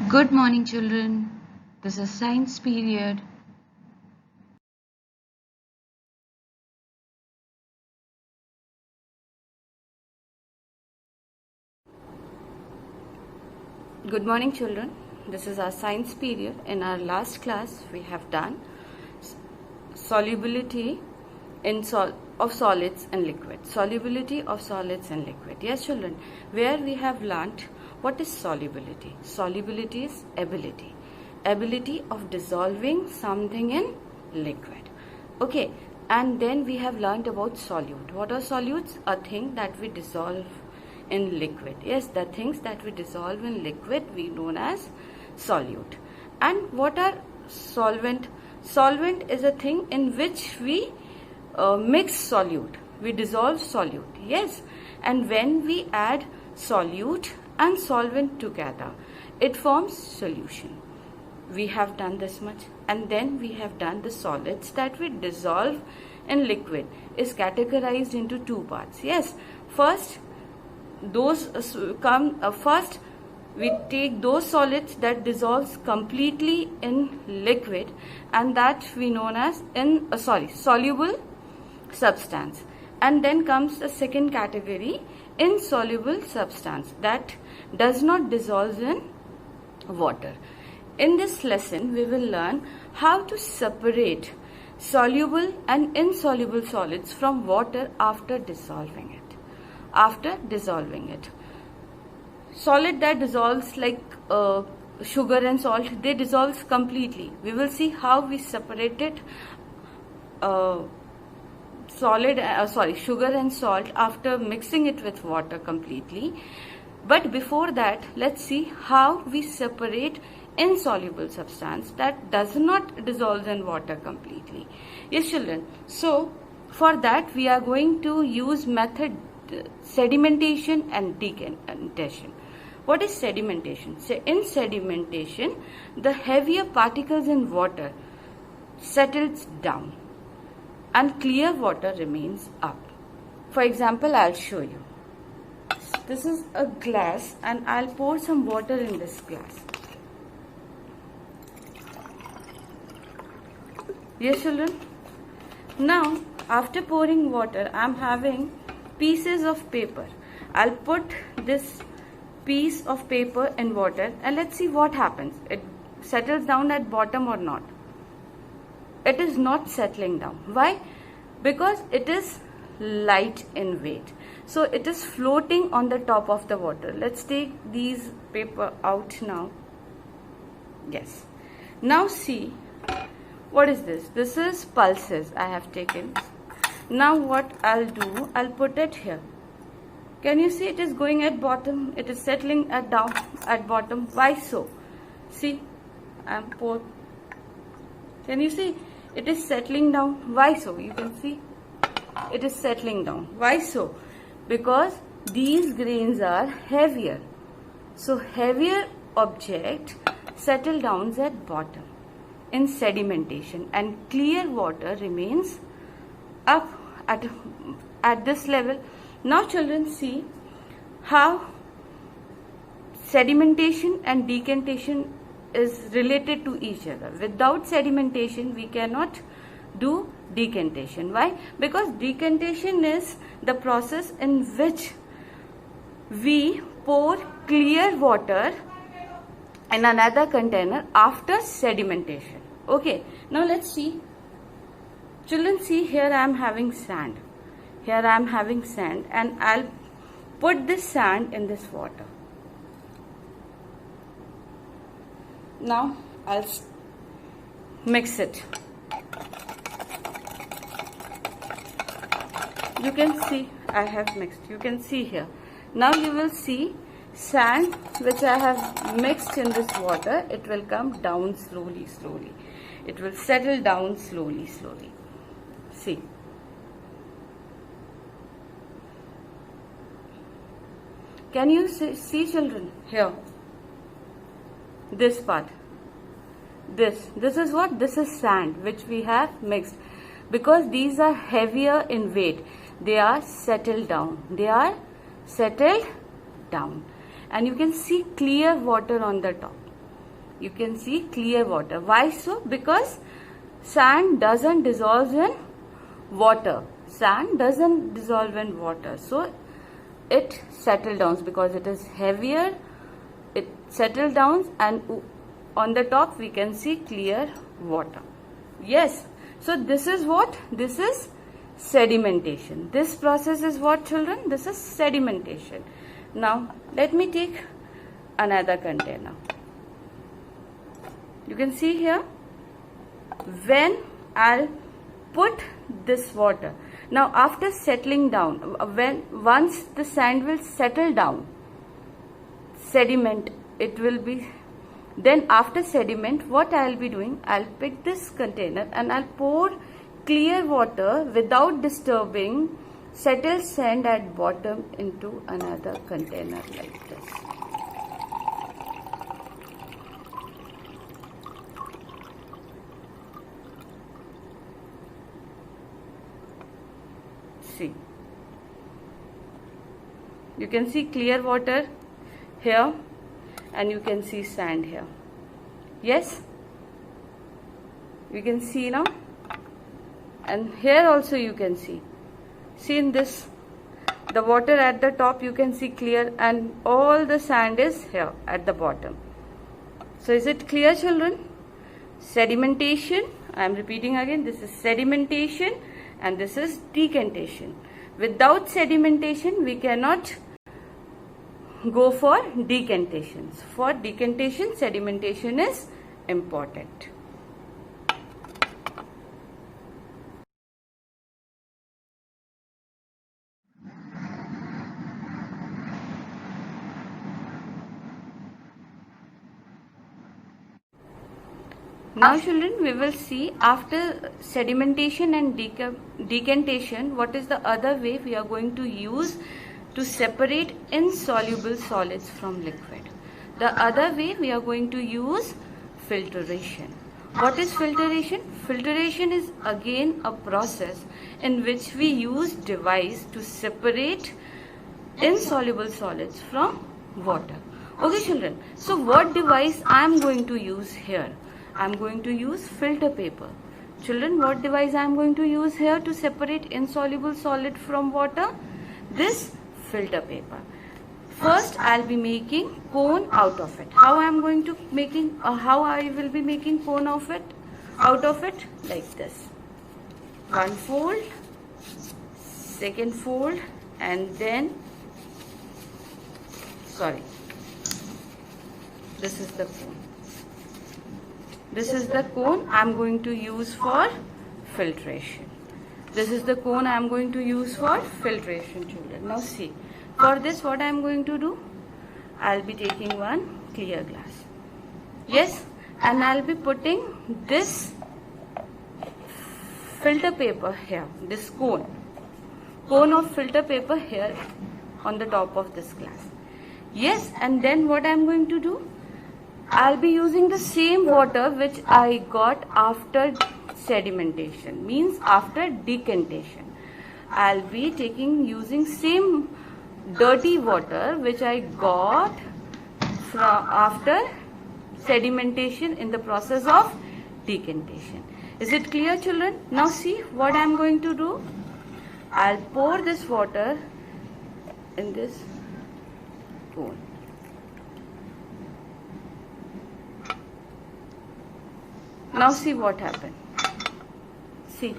Good morning, children. This is science period. Good morning, children. This is our science period. In our last class, we have done solubility of solids and liquid. Solubility of solids and liquid. Yes, children. Where we have learnt what is solubility. Solubility is ability. Ability of dissolving something in liquid. Okay. And then we have learnt about solute. What are solutes? A thing that we dissolve in liquid. Yes, the things that we dissolve in liquid we known as solute. And what are solvent? Solvent is a thing in which we mix solute. We dissolve solute. Yes, and when we add solute and solvent together, it forms solution. We have done this much, and then we have done the solids that we dissolve in liquid is categorized into two parts. Yes, first first we take those solids that dissolves completely in liquid, and that we known as soluble substance. And then comes the second category, insoluble substance, that does not dissolve in water. In this lesson, we will learn how to separate soluble and insoluble solids from water after dissolving it. Solid that dissolves like sugar and salt, they dissolve completely. We will see how we separated sugar and salt after mixing it with water completely. But before that, let's see how we separate insoluble substance that does not dissolve in water completely. Yes, children. So for that we are going to use method sedimentation and decantation. What is sedimentation? In sedimentation, the heavier particles in water settles down and clear water remains up. For example, I'll show you. This is a glass and I'll pour some water in this glass. Yes, children. Now, after pouring water, I'm having pieces of paper. I'll put this piece of paper in water and let's see what happens. It settles down at bottom or not. It is not settling down. Why? Because it is light in weight. So it is floating on the top of the water. Let's take these paper out now. Yes. Now see, what is this? This is pulses I have taken. Now what I'll do, I'll put it here. Can you see it is going at bottom? It is settling down at bottom. Why so? See, I'm poured. Can you see? It is settling down. Why so? You can see it is settling down. Why so? Because these grains are heavier. So heavier object settle down at bottom in sedimentation, and clear water remains up at this level. Now children, see how sedimentation and decantation is related to each other. Without sedimentation, we cannot do decantation. Why? Because decantation is the process in which we pour clear water in another container after sedimentation. Okay, now let's see. Children, see, here I am having sand. Here I am having sand, and I'll put this sand in this water. Now I'll mix it. You can see I have mixed. You can see here. Now you will see sand which I have mixed in this water. It will come down slowly. It will settle down slowly. See. Can you see children here? This part. This is what? This is sand which we have mixed. Because these are heavier in weight, they are settled down. And you can see clear water on the top. you can see clear water. Why so? Because sand doesn't dissolve in water. Sand doesn't dissolve in water. So it settles down because it is heavier. It settles down and on the top we can see clear water. Yes. So this is what? This is sedimentation. This process is what, children? This is sedimentation. Now let me take another container. You can see here, when I'll put this water, now after settling down, once the sand will settle down, sediment, it will be, then after sediment, what I'll be doing, I'll pick this container and I'll pour clear water without disturbing settled sand at bottom into another container like this. See, you can see clear water here and you can see sand here. Yes, you can see now, and here also you can see in this, the water at the top you can see clear and all the sand is here at the bottom. So is it clear, children? Sedimentation, I am repeating again, this is sedimentation and this is decantation. Without sedimentation we cannot go for decantations. For decantation, sedimentation is important. Now children, we will see after sedimentation and decantation, what is the other way we are going to use to separate insoluble solids from liquid. The other way we are going to use filtration. What is filtration? Filtration is again a process in which we use device to separate insoluble solids from water. Okay children, so what device I am going to use here? I am going to use filter paper. Children, what device I am going to use here to separate insoluble solid from water? This filter paper. First, I'll be making cone out of it. How I am going to making? How I will be making cone of it? Out of it like this. One fold, second fold, and then this is the cone. This is the cone I am going to use for filtration. This is the cone I am going to use for filtration, children. Now see, for this what I am going to do? I'll be taking one clear glass. Yes, and I'll be putting this filter paper here, this cone of filter paper here on the top of this glass. Yes, and then what I am going to do? I'll be using the same water which I got after sedimentation, means after decantation. I'll be using same dirty water which I got from after sedimentation in the process of decantation. Is it clear, children? Now see what I am going to do. I'll pour this water in this cone. Now see what happened. See.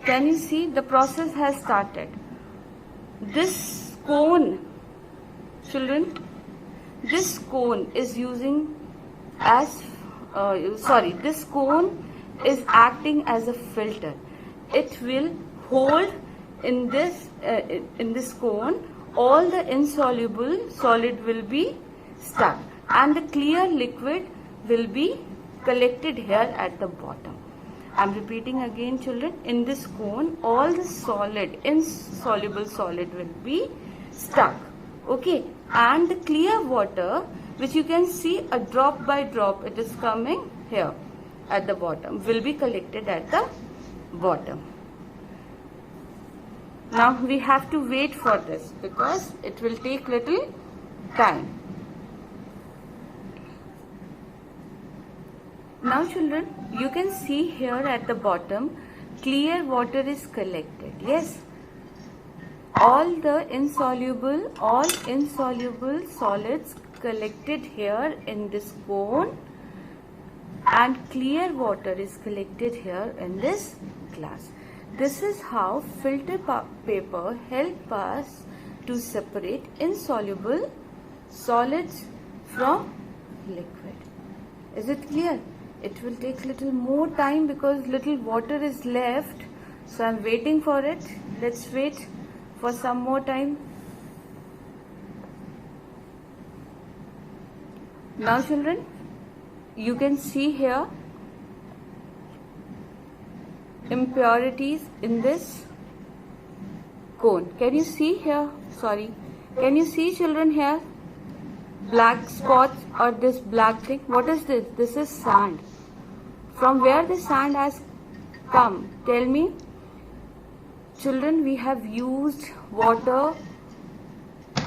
Can you see the process has started? This cone, children, this cone is using as, this cone is acting as a filter. It will hold in this cone, all the insoluble solid will be stuck and the clear liquid will be collected here at the bottom. I am repeating again, children, in this cone all the solid, insoluble solid will be stuck. Okay, and the clear water which you can see a drop by drop, it is coming here at the bottom, will be collected at the bottom. Now we have to wait for this because it will take little time. Now children, you can see here at the bottom, clear water is collected. Yes, all insoluble solids collected here in this cone, and clear water is collected here in this glass. This is how filter paper help us to separate insoluble solids from liquid. Is it clear? It will take little more time because little water is left. So I am waiting for it. Let's wait for some more time. Now children, you can see here impurities in this cone. Can you see here? Sorry. Can you see children here? Black spots or this black thing. What is this? This is sand. From where the sand has come? Tell me. Children, we have used water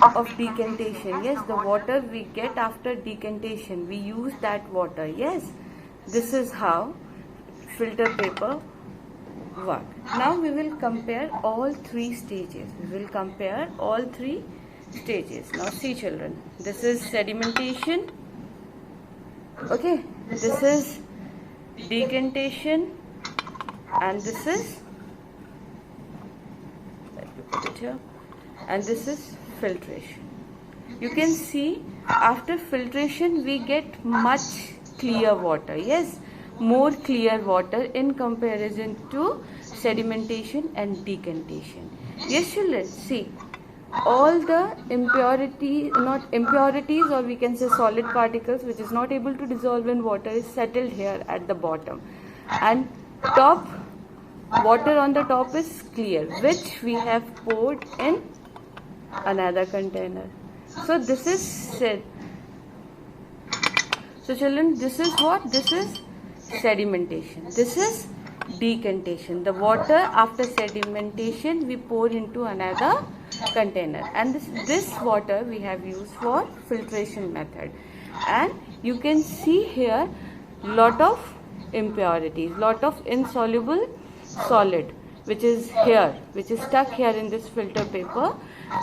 of decantation. Yes, the water we get after decantation. We use that water. Yes, this is how filter paper work. Now we will compare all three stages. Now see children, this is sedimentation. Okay, this is decantation, and this is, let me put it here, and this is filtration. You can see after filtration we get much clear water. Yes, more clear water in comparison to sedimentation and decantation. Yes children, see, all the impurities, or we can say solid particles which is not able to dissolve in water, is settled here at the bottom, and water on the top is clear, which we have poured in another container. So this is said. So children, this is what? This is sedimentation. This is decantation. The water after sedimentation we pour into another container, and this water we have used for filtration method. And you can see here lot of impurities, lot of insoluble solid which is stuck here in this filter paper,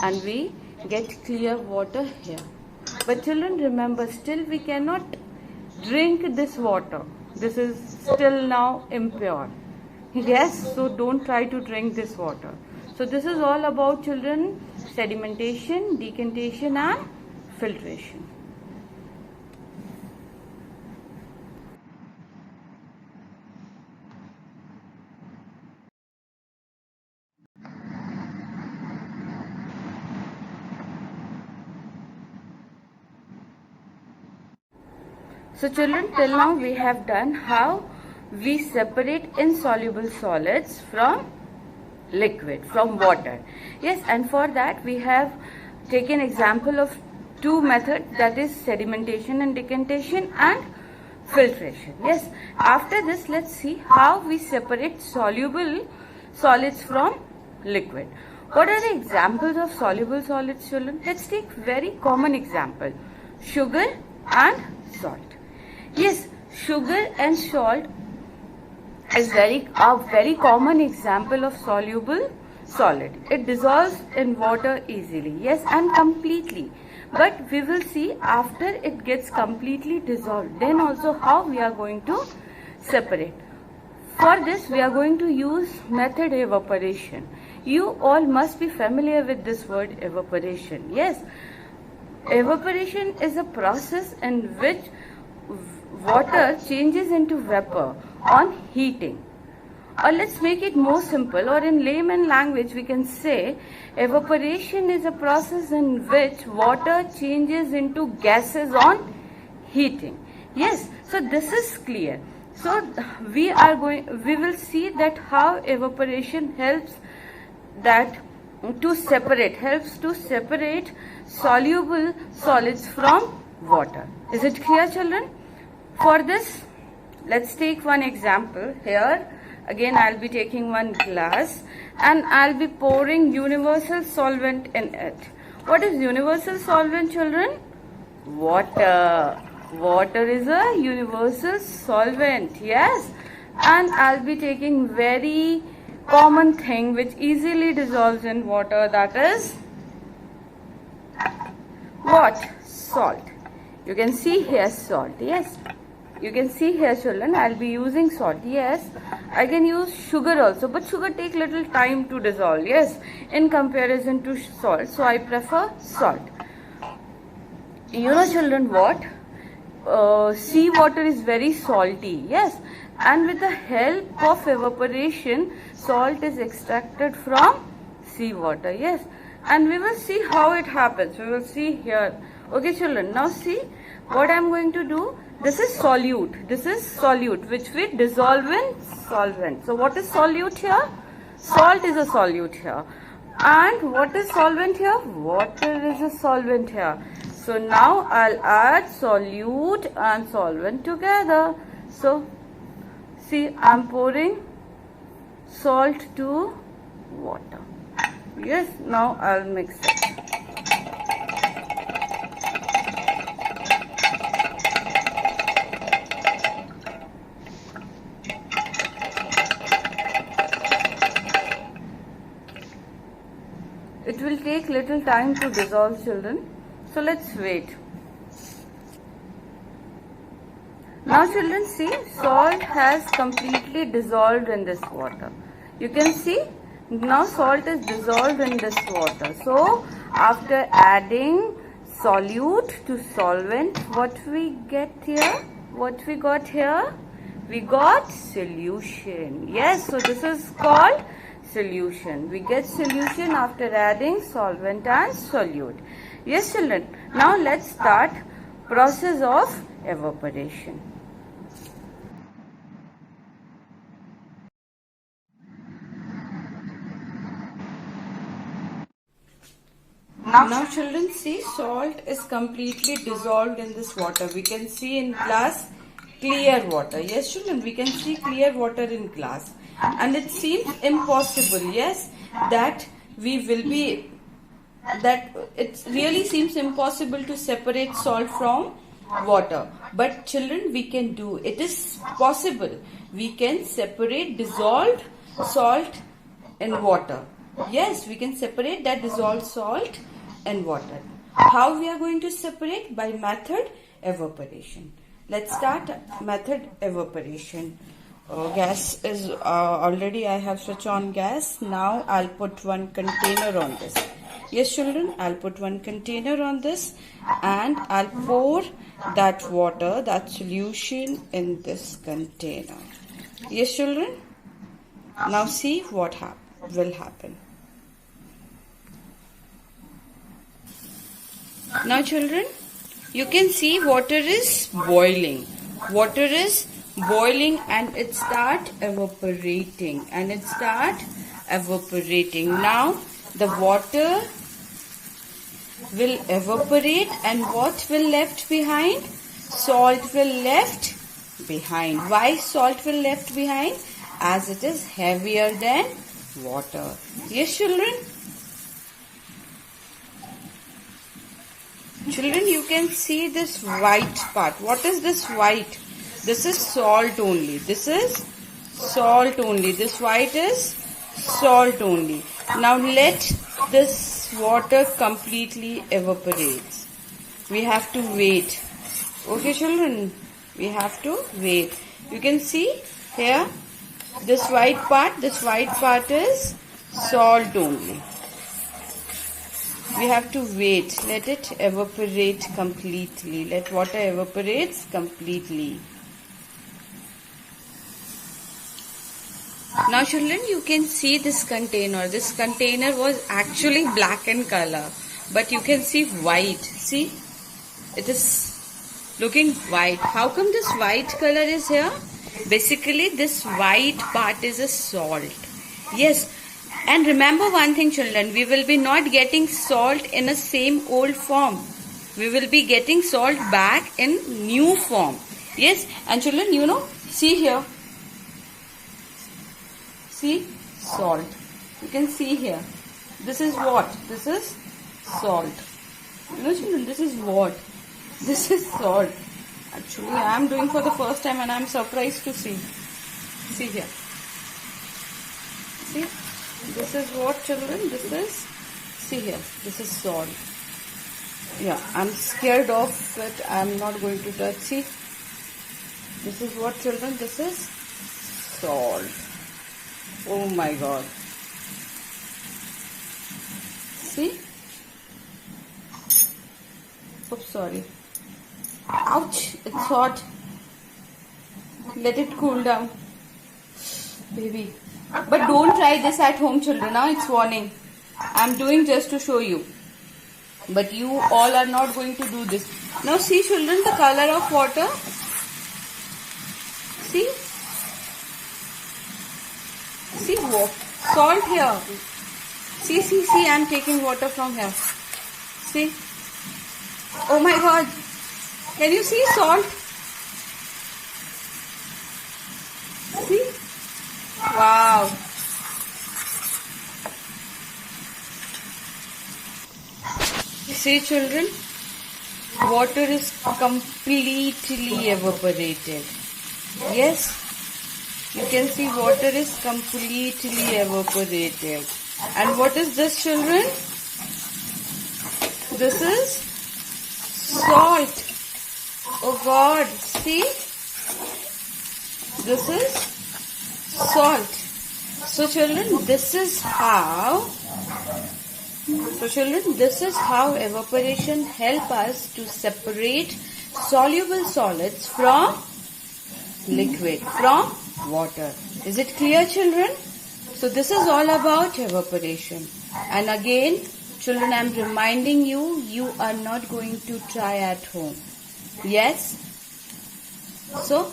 and we get clear water here. But children, remember, still we cannot drink this water. This is still now impure. Yes, so don't try to drink this water. So this is all about children, sedimentation, decantation and filtration. So children, till now we have done how we separate insoluble solids from liquid, from water. Yes, and for that we have taken example of two methods, that is sedimentation and decantation and filtration. Yes, after this let's see how we separate soluble solids from liquid. What are the examples of soluble solids, children? Let's take very common example, sugar and salt. Yes, sugar and salt is a very common example of soluble solid. It dissolves in water easily, yes, and completely. But we will see after it gets completely dissolved, then also how we are going to separate. For this we are going to use method evaporation. You all must be familiar with this word evaporation. Yes, evaporation is a process in which water changes into vapor on heating. Or let's make it more simple, or in layman language we can say evaporation is a process in which water changes into gases on heating. Yes, so this is clear. So we will see that how evaporation helps to separate soluble solids from water. Is it clear, children? For this, let's take one example here. Again, I'll be taking one glass and I'll be pouring universal solvent in it. What is universal solvent, children? Water. Water is a universal solvent, yes. And I'll be taking very common thing which easily dissolves in water, that is what? Salt. You can see here salt, yes. You can see here, children, I'll be using salt, yes. I can use sugar also, but sugar take little time to dissolve, yes, in comparison to salt. So I prefer salt. You know, children, what? Sea water is very salty, yes, and with the help of evaporation, salt is extracted from sea water, yes, and we will see how it happens. We will see here. Okay, children, now see what I am going to do. This is solute. This is solute which we dissolve in solvent. So what is solute here? Salt is a solute here. And what is solvent here? Water is a solvent here. So now I'll add solute and solvent together. So see, I'm pouring salt to water. Yes, now I'll mix it. It will take little time to dissolve, children. So let's wait. Now children, see, salt has completely dissolved in this water. You can see now salt is dissolved in this water. So after adding solute to solvent, what we get here? What we got here? We got solution. Yes, so this is called solution. We get solution after adding solvent and solute. Yes, children. Now let's start process of evaporation. Now children, see, salt is completely dissolved in this water. We can see in glass clear water. Yes, children, we can see clear water in glass. And it seems impossible, yes, that it really seems impossible to separate salt from water. But children, we can do. It is possible. We can separate dissolved salt and water. Yes, we can separate that dissolved salt and water. How we are going to separate? By method evaporation. Let's start method evaporation. Gas is already I have switched on gas. Now I'll put one container on this. Yes, children, I'll put one container on this and I'll pour that water, that solution in this container. Yes, children. Now see what will happen. Now children, you can see water is boiling. Water is boiling and it start evaporating. Now the water will evaporate and what will left behind? Salt will left behind. Why salt will left behind? As it is heavier than water. Yes, children? Children, you can see this white part. What is this white? This is salt only. This is salt only. This white is salt only. Now let this water completely evaporate. We have to wait. Okay, children? We have to wait. You can see here, this white part is salt only. We have to wait. Let it evaporate completely. Let water evaporate completely. Now children, you can see this container. This container was actually black in color. But you can see white. See? It is looking white. How come this white color is here? Basically, this white part is a salt. Yes. And remember one thing, children, we will be not getting salt in a same old form. We will be getting salt back in new form. Yes, and children, you know, see here. See, salt. You can see here. This is what? This is salt. You know, children, this is what? This is salt. Actually, I am doing for the first time and I am surprised to see. See here. See, this is what, children, this is, see here, this is salt. Yeah, I'm scared of it. I'm not going to touch. See, this is what, children, this is salt. Oh my God. See? Oops, sorry. Ouch, it's hot. Let it cool down. Baby. But don't try this at home, children. Now it's warning. I'm doing just to show you. But you all are not going to do this. Now see, children, the color of water. See? See, salt here. See, I'm taking water from here. See? Oh my God. Can you see salt? See? Wow. See, children, water is completely evaporated. Yes, you can see water is completely evaporated. And what is this, children? This is salt. Oh God, see? This is salt. So children, this is how evaporation help us to separate soluble solids from liquid, from water. Is it clear, children? So this is all about evaporation. And again, children, I am reminding you, you are not going to try at home. Yes? So,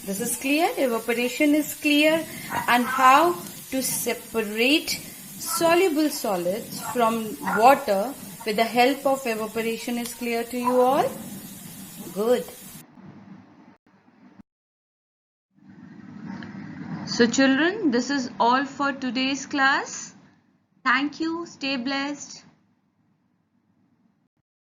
this is clear, evaporation is clear, and how to separate soluble solids from water with the help of evaporation is clear to you all? Good. So children, this is all for today's class. Thank you. Stay blessed.